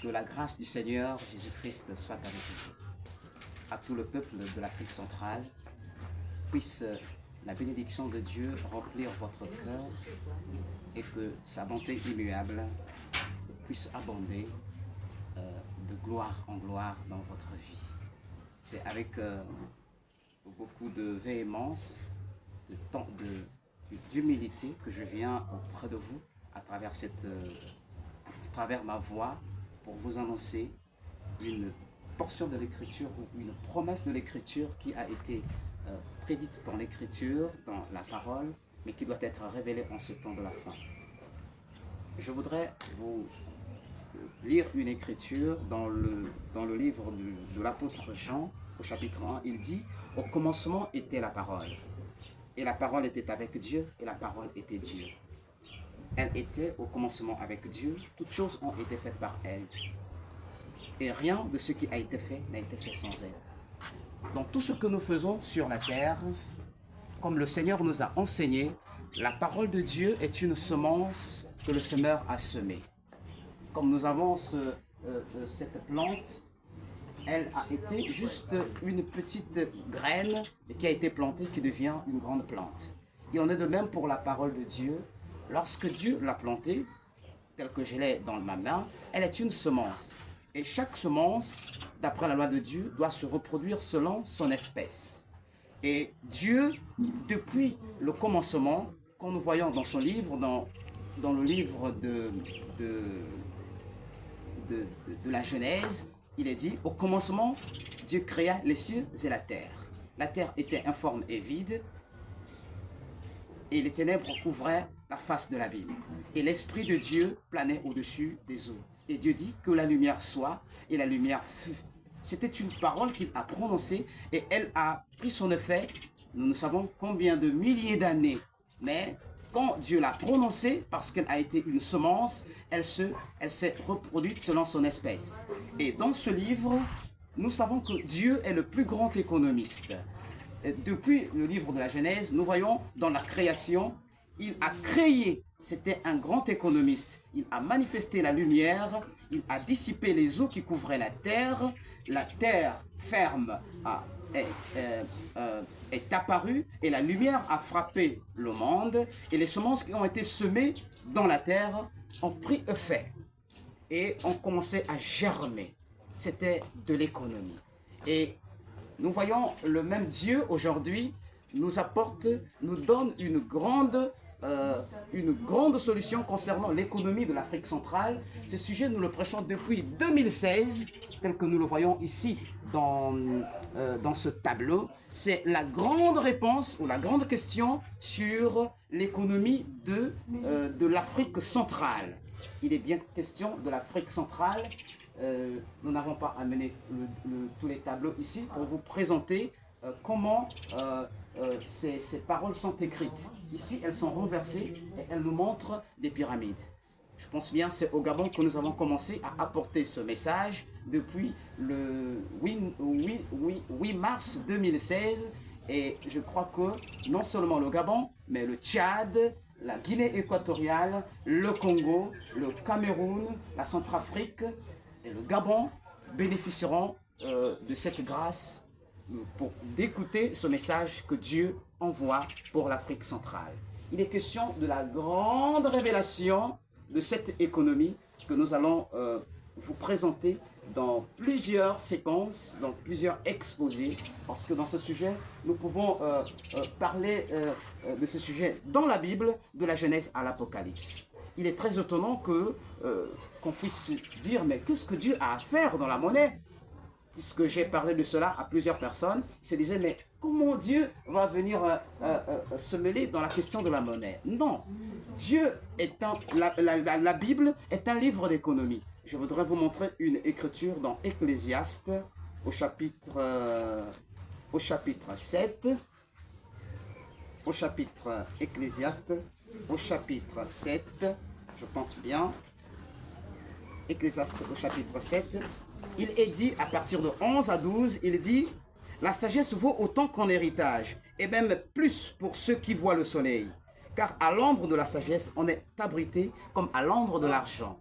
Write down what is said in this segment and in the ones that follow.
Que la grâce du Seigneur Jésus-Christ soit avec vous. À tout le peuple de l'Afrique centrale, puisse la bénédiction de Dieu remplir votre cœur et que sa bonté immuable puisse abonder de gloire en gloire dans votre vie. C'est avec beaucoup de véhémence, d'humilité que je viens auprès de vous à travers ma voix pour vous annoncer une portion de l'Écriture ou une promesse de l'Écriture qui a été prédite dans l'Écriture, dans la parole, mais qui doit être révélée en ce temps de la fin. Je voudrais vous lire une écriture dans le livre de l'apôtre Jean, au chapitre 1. Il dit « Au commencement était la parole, et la parole était avec Dieu, et la parole était Dieu. Elle était au commencement avec Dieu, toutes choses ont été faites par elle, et rien de ce qui a été fait n'a été fait sans elle. Dans tout ce que nous faisons sur la terre, comme le Seigneur nous a enseigné, la parole de Dieu est une semence que le semeur a semée. Comme nous avons cette plante, elle a été juste une petite graine qui a été plantée, qui devient une grande plante. Il en est de même pour la parole de Dieu. Lorsque Dieu l'a plantée, telle que je l'ai dans ma main, elle est une semence. Et chaque semence, d'après la loi de Dieu, doit se reproduire selon son espèce. Et Dieu, depuis le commencement, quand nous voyons dans son livre, dans le livre de la Genèse, il est dit, au commencement, Dieu créa les cieux et la terre. La terre était informe et vide, et les ténèbres couvraient la face de l'abîme. Et l'Esprit de Dieu planait au-dessus des eaux. Et Dieu dit que la lumière soit, et la lumière fut. C'était une parole qu'il a prononcée, et elle a pris son effet, nous ne savons combien de milliers d'années. Mais quand Dieu l'a prononcée, parce qu'elle a été une semence, elle s'est reproduite selon son espèce. Et dans ce livre, nous savons que Dieu est le plus grand économiste. Depuis le livre de la Genèse, nous voyons dans la création, il a créé, c'était un grand économiste. Il a manifesté la lumière, il a dissipé les eaux qui couvraient la terre ferme est apparue et la lumière a frappé le monde et les semences qui ont été semées dans la terre ont pris effet et ont commencé à germer. C'était de l'économie. Et nous voyons le même Dieu aujourd'hui nous donne une grande solution concernant l'économie de l'Afrique centrale. Ce sujet, nous le prêchons depuis 2016, tel que nous le voyons ici dans ce tableau. C'est la grande réponse ou la grande question sur l'économie de l'Afrique centrale. Il est bien question de l'Afrique centrale. Nous n'avons pas amené tous les tableaux ici pour vous présenter comment ces paroles sont écrites. Ici, elles sont renversées et elles nous montrent des pyramides. Je pense bien c'est au Gabon que nous avons commencé à apporter ce message depuis le 8 mars 2016. Et je crois que non seulement le Gabon, mais le Tchad, la Guinée équatoriale, le Congo, le Cameroun, la Centrafrique et le Gabon bénéficieront de cette grâce pour d'écouter ce message que Dieu envoie pour l'Afrique centrale. Il est question de la grande révélation de cette économie que nous allons vous présenter dans plusieurs séquences, dans plusieurs exposés, parce que dans ce sujet, nous pouvons parler de ce sujet dans la Bible, de la Genèse à l'Apocalypse. Il est très étonnant qu'on puisse dire, mais qu'est-ce que Dieu a à faire dans la monnaie? Puisque j'ai parlé de cela à plusieurs personnes, ils se disaient, mais comment Dieu va venir se mêler dans la question de la monnaie? Non, la Bible est un livre d'économie. Je voudrais vous montrer une écriture dans Ecclésiaste au chapitre 7. Au chapitre Ecclésiaste, au chapitre 7, je pense bien. Ecclésiaste au chapitre 7. Il est dit, à partir de 11 à 12, il dit « La sagesse vaut autant qu'un héritage, et même plus pour ceux qui voient le soleil. Car à l'ombre de la sagesse, on est abrité comme à l'ombre de l'argent.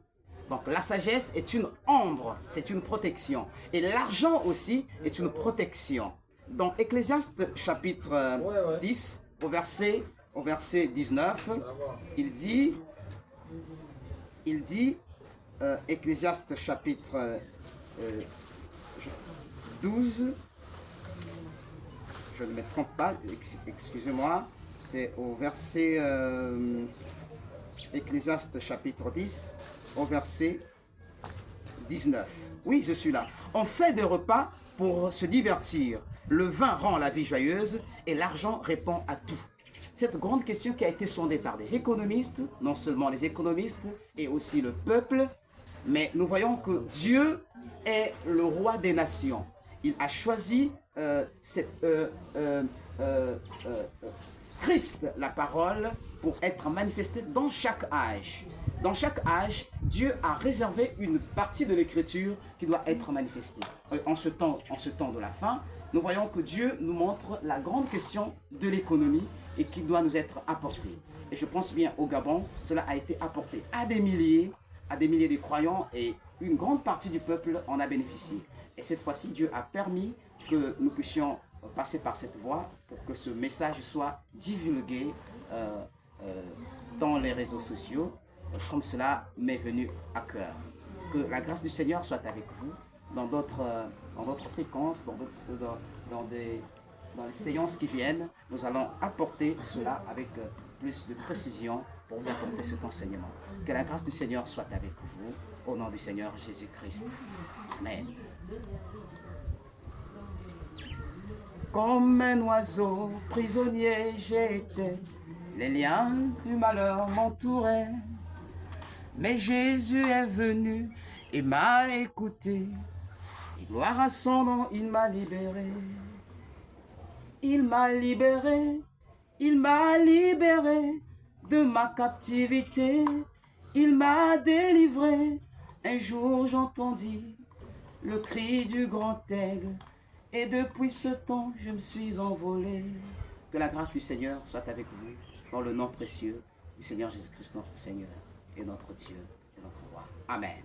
Donc la sagesse est une ombre, c'est une protection. Et l'argent aussi est une protection. Dans Ecclésiaste chapitre 10, au verset 19, il dit Ecclésiaste chapitre 12, je ne me trompe pas, excusez-moi, c'est au verset Ecclésiaste chapitre 10, au verset 19. Oui, je suis là. On fait des repas pour se divertir. Le vin rend la vie joyeuse et l'argent répond à tout. Cette grande question qui a été sondée par des économistes, non seulement les économistes et aussi le peuple, mais nous voyons que Dieu est le roi des nations. Il a choisi Christ, la parole, pour être manifesté dans chaque âge. Dans chaque âge, Dieu a réservé une partie de l'écriture qui doit être manifestée. En ce temps de la fin, nous voyons que Dieu nous montre la grande question de l'économie et qui doit nous être apportée. Et je pense bien au Gabon, cela a été apporté à des milliers de croyants et une grande partie du peuple en a bénéficié. Et cette fois-ci, Dieu a permis que nous puissions passer par cette voie pour que ce message soit divulgué dans les réseaux sociaux, comme cela m'est venu à cœur. Que la grâce du Seigneur soit avec vous dans d'autres séquences, dans les séances qui viennent. Nous allons apporter cela avec plus de précision pour vous apporter cet enseignement. Que la grâce du Seigneur soit avec vous, au nom du Seigneur Jésus-Christ. Amen. Comme un oiseau prisonnier j'étais, les liens du malheur m'entouraient. Mais Jésus est venu et m'a écouté. Et gloire à son nom, il m'a libéré. Il m'a libéré, il m'a libéré de ma captivité. Il m'a délivré. Un jour j'entendis le cri du grand aigle. Et depuis ce temps, je me suis envolé. Que la grâce du Seigneur soit avec vous, dans le nom précieux du Seigneur Jésus-Christ, notre Seigneur et notre Dieu et notre Roi. Amen.